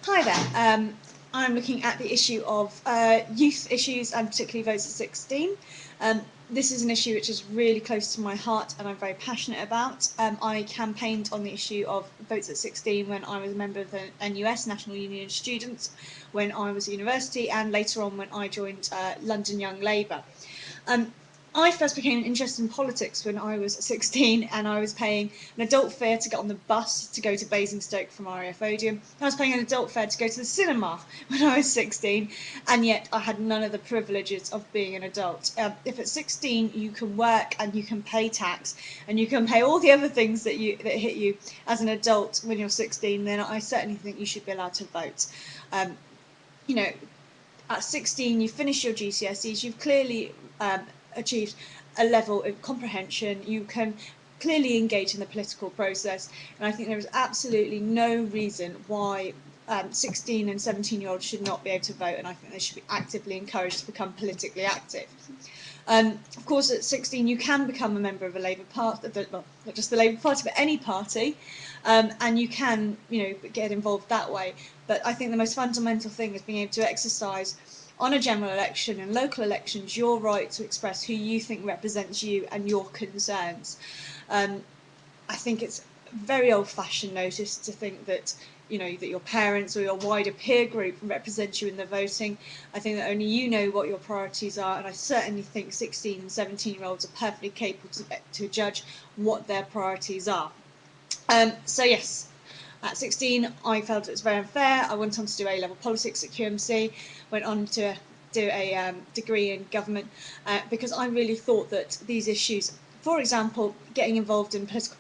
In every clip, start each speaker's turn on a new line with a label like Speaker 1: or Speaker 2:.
Speaker 1: Hi there. I'm looking at the issue of youth issues and particularly votes at 16. This is an issue which is really close to my heart and I'm very passionate about. I campaigned on the issue of votes at 16 when I was a member of the NUS, National Union of Students, when I was at university, and later on when I joined London Young Labour. I first became interested in politics when I was 16 and I was paying an adult fare to get on the bus to go to Basingstoke from RAF Odeon. I was paying an adult fare to go to the cinema when I was 16, and yet I had none of the privileges of being an adult. If at 16 you can work and you can pay tax and you can pay all the other things that hit you as an adult when you're 16, then I certainly think you should be allowed to vote. You know, at 16 you finish your GCSEs, you've clearly achieved a level of comprehension, you can clearly engage in the political process, and I think there is absolutely no reason why 16 and 17-year-olds should not be able to vote, and I think they should be actively encouraged to become politically active. Of course, at 16 you can become a member of a Labour Party, well, not just the Labour Party, but any party, and you can, get involved that way. But I think the most fundamental thing is being able to exercise on a general election and local elections your right to express who you think represents you and your concerns. I think it's very old-fashioned notice to think that that your parents or your wider peer group represent you in the voting. I think that only you know what your priorities are, and I certainly think 16 and 17-year-olds are perfectly capable to judge what their priorities are. So yes, at 16 I felt it was very unfair. I went on to do A-level politics at QMC, went on to do a degree in government because I really thought that these issues, for example, getting involved in political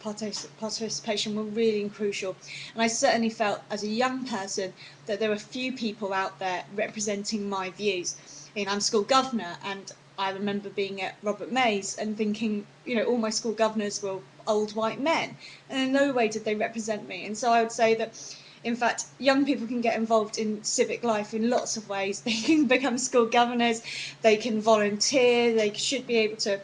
Speaker 1: participation, were really crucial. And I certainly felt as a young person that there were few people out there representing my views. I'm school governor, and I remember being at Robert May's and thinking, all my school governors were old white men, and in no way did they represent me. And so I would say that, in fact, young people can get involved in civic life in lots of ways. They can become school governors, they can volunteer, they should be able to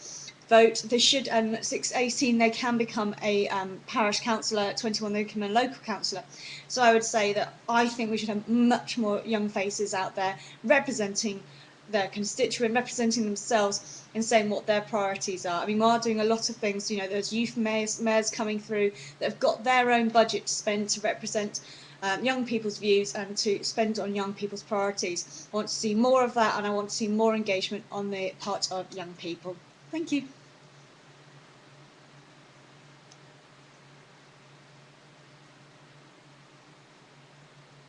Speaker 1: vote. They should, 18, they can become a parish councillor, at 21 they can become a local councillor. So I would say that I think we should have much more young faces out there representing their constituent, representing themselves and saying what their priorities are. I mean, we are doing a lot of things, there's youth mayors coming through that have got their own budget to spend to represent young people's views and to spend on young people's priorities. I want to see more of that, and I want to see more engagement on the part of young people. Thank you.